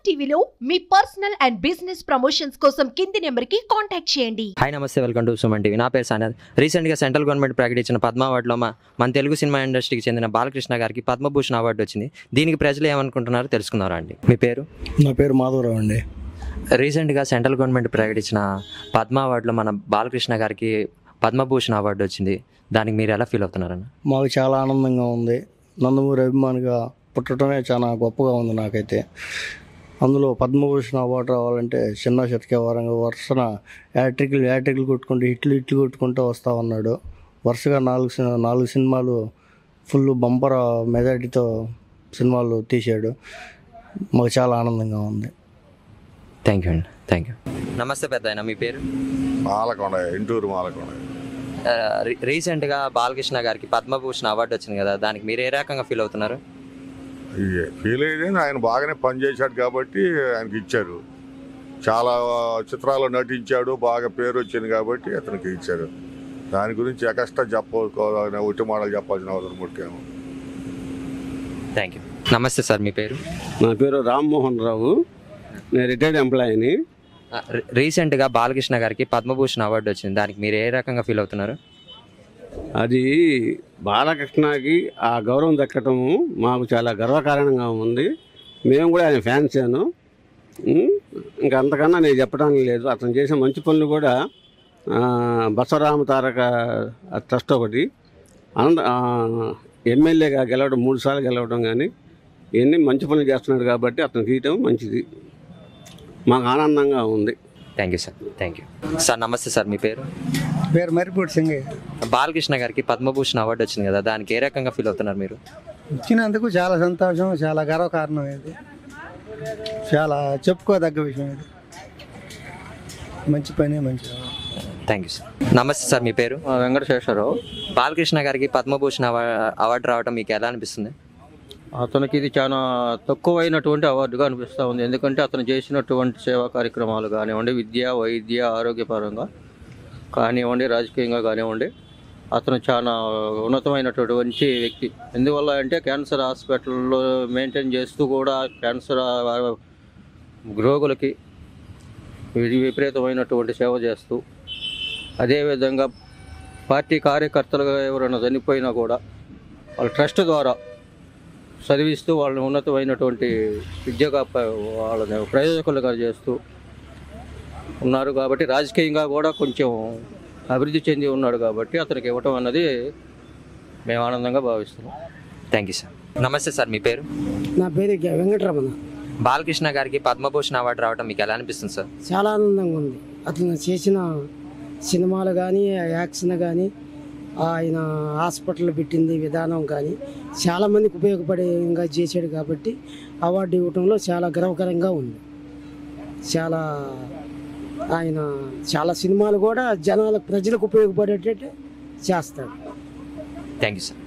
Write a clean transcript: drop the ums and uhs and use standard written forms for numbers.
టీవీలో మీ personal and business promotions కోసం కింది నెంబర్కి కాంటాక్ట్ చేయండి. హాయ్ నమస్తే, వెల్కమ్ టు సుమన్ టీవీ. నా పేరు సానాథ్. రీసెంట్గా సెంట్రల్ గవర్నమెంట్ ప్రకటించిన పద్మ అవార్డులో మన తెలుగు సినిమా ఇండస్ట్రీకి చెందిన బాలకృష్ణ గారికి పద్మభూషణ్ అవార్డు వచ్చింది. దీనికి ప్రజలు ఏమనుకుంటున్నారో తెలుసుకున్నారా అండి? మీ పేరు? నా పేరు మాధవరావు అండి. రీసెంట్గా సెంట్రల్ గవర్నమెంట్ ప్రకటించిన పద్మ అవార్డులో మన బాలకృష్ణ గారికి పద్మభూషణ్ అవార్డు వచ్చింది. దానికి మీరు ఎలా ఫీల్ అవుతున్నారన్న? మాకు చాలా ఆనందంగా ఉంది. నందమూరి అభిమానిగా పుట్టడమే చాలా గొప్పగా ఉంది నాకైతే. అందులో పద్మభూషణ్ అవార్డు రావాలంటే చిన్న శతకే వారంగా వరుసన యాట్రిక్లు కొట్టుకుంటూ హిట్లు కొట్టుకుంటూ వస్తూ ఉన్నాడు. వరుసగా నాలుగు సినిమాలు ఫుల్ బంపర్ మెజారిటీతో సినిమాలు తీశాడు. మాకు చాలా ఆనందంగా ఉంది. థ్యాంక్ యూ అండి, థ్యాంక్ యూ. నమస్తే పెద్ద ఆయన, మీ పేరు? మాలకొండ, ఇంటూరు మాలకొండ. రీసెంట్గా బాలకృష్ణ గారికి పద్మభూషణ్ అవార్డు వచ్చింది కదా, దానికి మీరు ఏ రకంగా ఫీల్ అవుతున్నారు? ఫీల్ అయ్యేది ఆయన బాగానే పనిచేశాడు కాబట్టి ఆయనకి ఇచ్చారు. చాలా చిత్రాల్లో నటించాడు, బాగా పేరు వచ్చింది కాబట్టి అతనికి ఇచ్చారు. దాని గురించి ఎక్స్ట్రా ఒకటి మాటలు చెప్పాల్సిన అవసరం ముఖ్యం. Thank you. నమస్తే సార్, మీ పేరు? నా పేరు రామ్మోహన్ రావు, నేను రిటైర్డ్ ఎంప్లాయీని. రీసెంట్గా బాలకృష్ణ గారికి పద్మభూషణ్ అవార్డు వచ్చింది, దానికి మీరు ఏ రకంగా ఫీల్ అవుతున్నారు? అది బాలకృష్ణకి ఆ గౌరవం దక్కటము మాకు చాలా గర్వకారణంగా ఉంది. మేము కూడా ఆయన ఫ్యాన్స్ అను. ఇంకా అంతకన్నా నేను చెప్పడానికి లేదు. అతను చేసిన మంచి పనులు కూడా బసవరామ తారక ట్రస్ట్ ఒకటి ఎమ్మెల్యేగా గెలవడం 3 సార్లు గెలవడం కానీ ఇవన్నీ మంచి పనులు చేస్తున్నాడు కాబట్టి అతను గీయటం మంచిది. మాకు ఆనందంగా ఉంది. Thank you sir, thank you. Sir నమస్తే సార్, మీ పేరు? పేరు మరిపూడి సింగ్. బాలకృష్ణ గారికి పద్మభూషణ్ అవార్డు వచ్చింది కదా, దానికి ఏ రకంగా ఫీల్ అవుతున్నారు మీరు? ఇచ్చినందుకు చాలా సంతోషం, చాలా గర్వకారణం. ఇది చాలా చెప్పుకోదగ్గ విషయం. ఇది మంచి పని, మంచి. Thank you sir. నమస్తే సార్, మీ పేరు? వెంకటేశ్వరరావు. బాలకృష్ణ గారికి పద్మభూషణ్ అవార్డు రావడం మీకు ఎలా అనిపిస్తుంది? అతనికి ఇది చాలా తక్కువైనటువంటి అవార్డుగా అనిపిస్తూ ఉంది. ఎందుకంటే అతను చేసినటువంటి సేవా కార్యక్రమాలు కానివ్వండి, విద్య, వైద్య, ఆరోగ్యపరంగా కానివ్వండి, రాజకీయంగా కానివ్వండి, అతను చాలా ఉన్నతమైనటువంటి వ్యక్తి. ఎందువల్ల అంటే క్యాన్సర్ హాస్పిటల్లో మెయింటైన్ చేస్తూ కూడా క్యాన్సర్ రోగులకి విపరీతమైనటువంటి సేవ చేస్తూ, అదేవిధంగా పార్టీ కార్యకర్తలుగా ఎవరైనా చనిపోయినా కూడా వాళ్ళ ట్రస్ట్ ద్వారా చదివిస్తూ వాళ్ళని ఉన్నతమైనటువంటి విద్యగా వాళ్ళని ప్రయోజకులుగా చేస్తూ ఉన్నారు. కాబట్టి రాజకీయంగా కూడా కొంచెం అభివృద్ధి చెంది ఉన్నాడు కాబట్టి అతనికి ఇవ్వటం అన్నది మేము ఆనందంగా భావిస్తున్నాం. Thank you sir. నమస్తే సార్, మీ పేరు? నా పేరు వెంకటరమణ. బాలకృష్ణ గారికి పద్మభూషణ్ అవార్డు రావడం మీకు ఎలా అనిపిస్తుంది సార్? చాలా ఆనందంగా ఉంది. అతను చేసిన సినిమాలు కానీ, యాక్షన్ కానీ, ఆయన హాస్పిటల్ పెట్టింది విధానం కానీ చాలామందికి ఉపయోగపడేగా చేశాడు కాబట్టి అవార్డు ఇవ్వడంలో చాలా గర్వకరంగా ఉంది. ఆయన చాలా సినిమాలు కూడా ప్రజలకు ఉపయోగపడేటట్టు చేస్తాడు. Thank you sir.